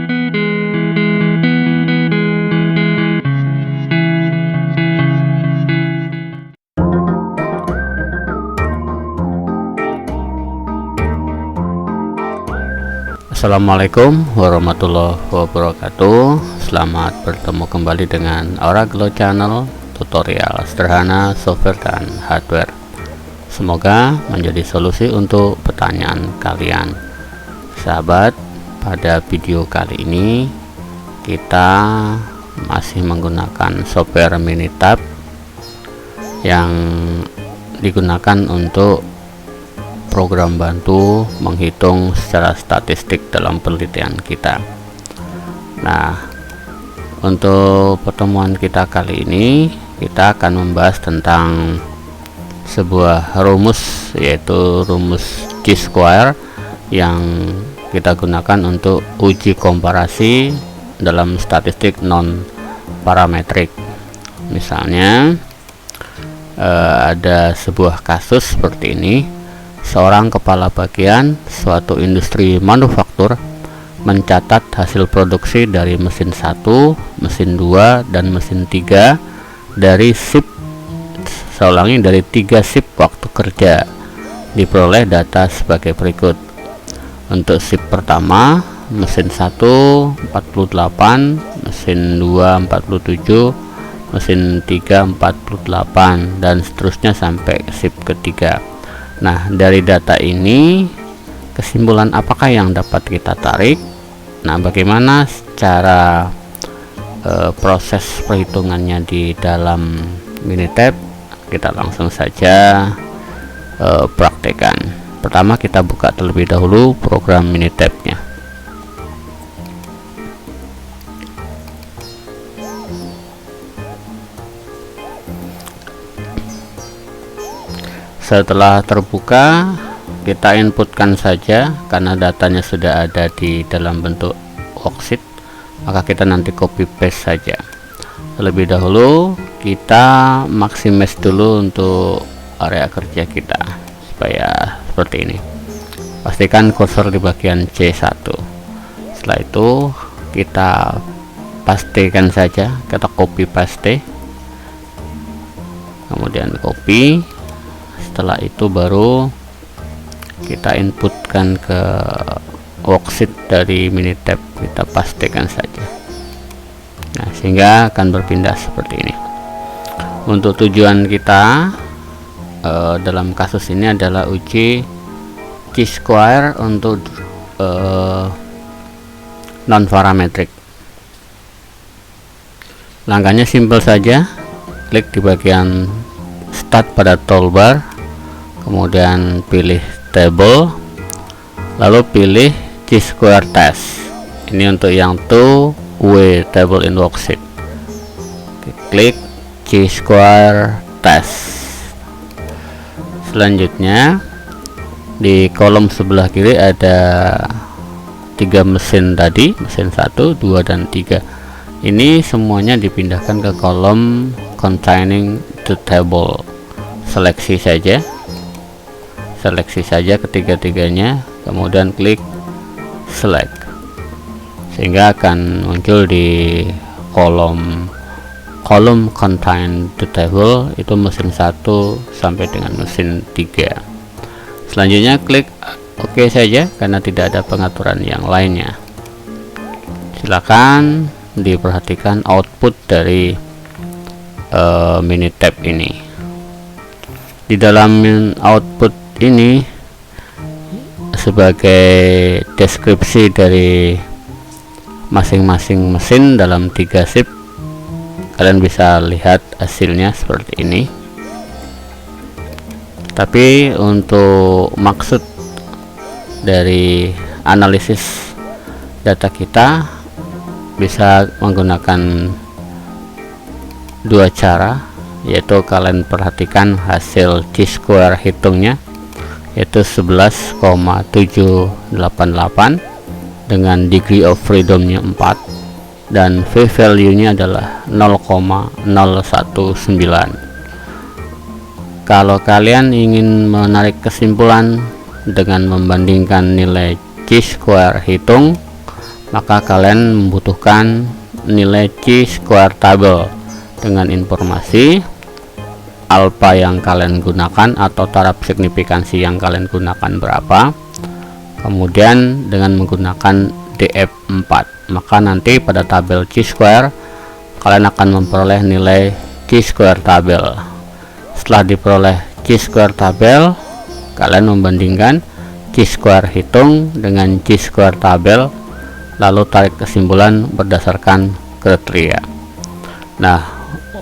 Assalamualaikum warahmatullahi wabarakatuh. Selamat bertemu kembali dengan Oraglo Channel, tutorial sederhana software dan hardware. Semoga menjadi solusi untuk pertanyaan kalian, sahabat. Pada video kali ini kita masih menggunakan software Minitab yang digunakan untuk program bantu menghitung secara statistik dalam penelitian kita. Nah, untuk pertemuan kita kali ini kita akan membahas tentang sebuah rumus, yaitu rumus chi-square yang kita gunakan untuk uji komparasi dalam statistik non parametrik. Misalnya ada sebuah kasus seperti ini. Seorang kepala bagian suatu industri manufaktur mencatat hasil produksi dari mesin 1, mesin 2, dan mesin 3 dari dari 3 shift waktu kerja. Diperoleh data sebagai berikut. Untuk shift pertama, mesin 1 48, mesin 2 47, mesin 3 48, dan seterusnya sampai shift ketiga. Nah, dari data ini kesimpulan apakah yang dapat kita tarik? Nah, bagaimana cara proses perhitungannya di dalam Minitab? Kita langsung saja praktekkan. Pertama, kita buka terlebih dahulu program Minitabnya. Setelah terbuka, kita inputkan saja karena datanya sudah ada di dalam bentuk worksheet, maka kita nanti copy paste saja. Terlebih dahulu kita maximize dulu untuk area kerja kita supaya seperti ini. Pastikan kursor di bagian C1. Setelah itu kita pastikan saja, kita copy paste, kemudian copy. Setelah itu baru kita inputkan ke worksheet dari Minitab, kita pastikan saja. Nah, sehingga akan berpindah seperti ini. Untuk tujuan kita dalam kasus ini adalah uji chi-square untuk non parametrik. Langkahnya simple saja. Klik di bagian start pada toolbar, kemudian pilih table, lalu pilih chi-square test. Ini untuk yang 2-way table in worksheet. Klik chi-square test. Selanjutnya di kolom sebelah kiri ada 3 mesin tadi, mesin 1, 2, dan 3. Ini semuanya dipindahkan ke kolom containing the table. Seleksi saja ketiga-tiganya, kemudian klik select, sehingga akan muncul di kolom contain the table itu mesin 1 sampai dengan mesin 3. Selanjutnya klik OK saja karena tidak ada pengaturan yang lainnya. Silakan diperhatikan output dari Minitab ini. Di dalam output ini sebagai deskripsi dari masing-masing mesin dalam 3 shift, kalian bisa lihat hasilnya seperti ini. Tapi untuk maksud dari analisis data kita bisa menggunakan 2 cara, yaitu kalian perhatikan hasil chi-square hitungnya, yaitu 11,788 dengan degree of freedom-nya 4 dan v-value nya adalah 0,019. Kalau kalian ingin menarik kesimpulan dengan membandingkan nilai chi-square hitung, maka kalian membutuhkan nilai chi-square table dengan informasi alfa yang kalian gunakan atau taraf signifikansi yang kalian gunakan berapa, kemudian dengan menggunakan df4, maka nanti pada tabel chi-square kalian akan memperoleh nilai chi-square tabel. Setelah diperoleh chi-square tabel, kalian membandingkan chi-square hitung dengan chi-square tabel, lalu tarik kesimpulan berdasarkan kriteria. Nah,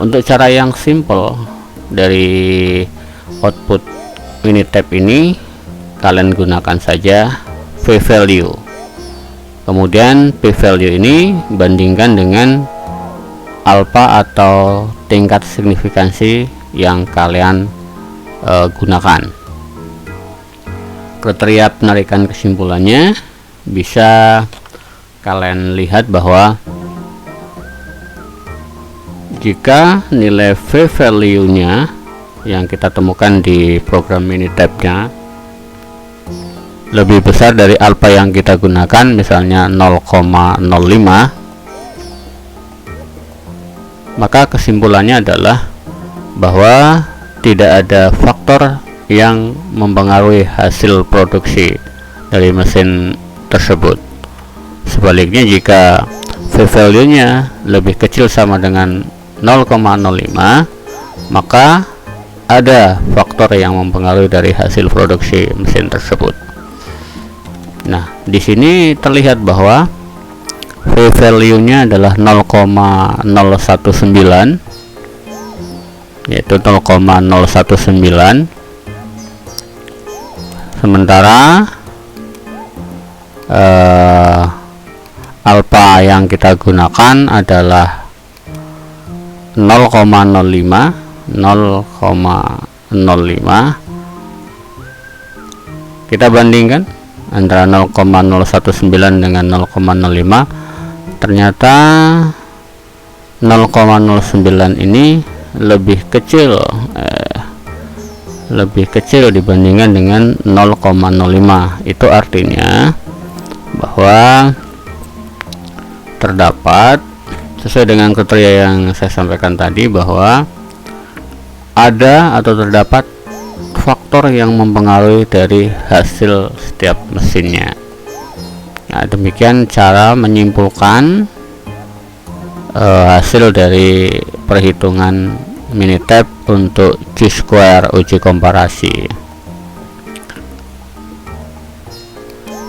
untuk cara yang simple dari output Minitab ini, kalian gunakan saja p-value. Kemudian p-value ini bandingkan dengan alfa atau tingkat signifikansi yang kalian gunakan. Kriteria penarikan kesimpulannya bisa kalian lihat bahwa jika nilai p-value nya yang kita temukan di program Minitab-nya lebih besar dari alfa yang kita gunakan, misalnya 0,05, maka kesimpulannya adalah bahwa tidak ada faktor yang mempengaruhi hasil produksi dari mesin tersebut. Sebaliknya, jika p-value nya lebih kecil sama dengan 0,05, maka ada faktor yang mempengaruhi dari hasil produksi mesin tersebut. Nah, di sini terlihat bahwa p-value nya adalah 0,019, yaitu 0,019, sementara alfa yang kita gunakan adalah 0,05. Kita bandingkan antara 0,019 dengan 0,05. Ternyata 0,09 ini lebih kecil dibandingkan dengan 0,05. Itu artinya bahwa terdapat, sesuai dengan kriteria yang saya sampaikan tadi, bahwa ada atau terdapat faktor yang mempengaruhi dari hasil setiap mesinnya. Nah, demikian cara menyimpulkan hasil dari perhitungan Minitab untuk chi-square uji komparasi.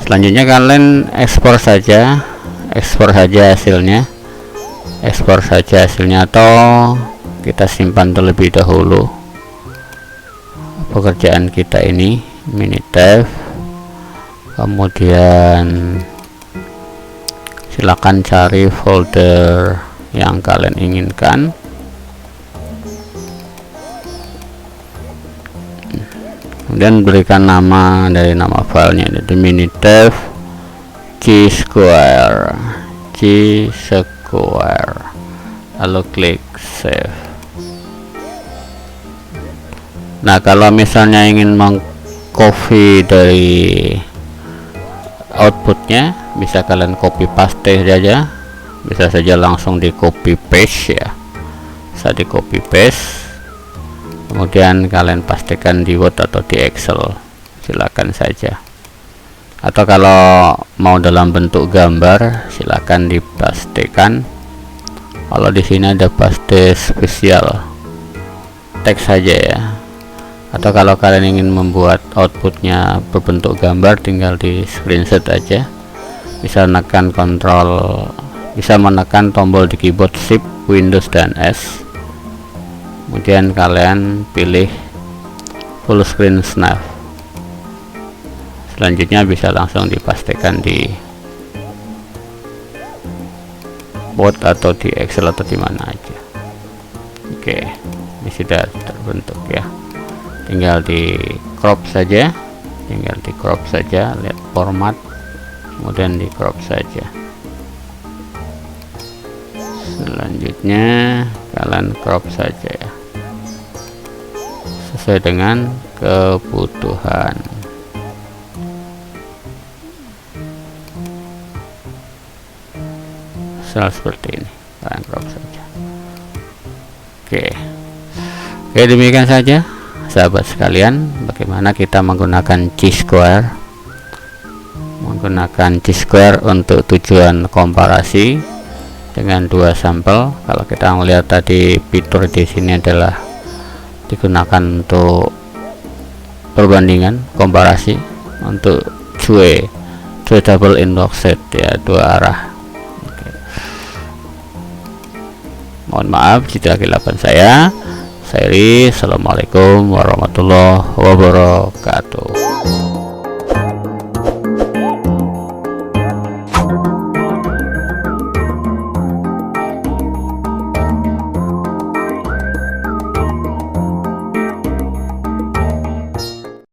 Selanjutnya kalian ekspor saja hasilnya, atau kita simpan terlebih dahulu pekerjaan kita ini Minitab. Kemudian silakan cari folder yang kalian inginkan. Kemudian berikan nama dari nama filenya, jadi Minitab chi-square, lalu klik save. Nah, kalau misalnya ingin mengcopy dari outputnya, bisa kalian copy paste saja, bisa saja langsung di copy paste ya, bisa di copy paste, kemudian kalian pastikan di Word atau di Excel, silakan saja. Atau kalau mau dalam bentuk gambar, silakan dipastikan. Kalau di sini ada paste spesial, teks saja ya. Atau kalau kalian ingin membuat outputnya berbentuk gambar, tinggal di screenshot aja. Bisa menekan tombol di keyboard Shift, Windows dan S. Kemudian kalian pilih full screen snap. Selanjutnya bisa langsung dipastikan di Word atau di Excel atau di mana aja. Oke, ini sudah terbentuk ya. Tinggal di crop saja, lihat format, kemudian di crop saja. Selanjutnya kalian crop saja ya, sesuai dengan kebutuhan. misal seperti ini, kalian crop saja. Oke, demikian saja sahabat sekalian, bagaimana kita menggunakan chi-square untuk tujuan komparasi dengan dua sampel. Kalau kita melihat tadi fitur di sini adalah digunakan untuk perbandingan komparasi untuk cuy double inbox set ya, dua arah. Oke. Mohon maaf jika kesilapan saya. Assalamualaikum warahmatullahi wabarakatuh.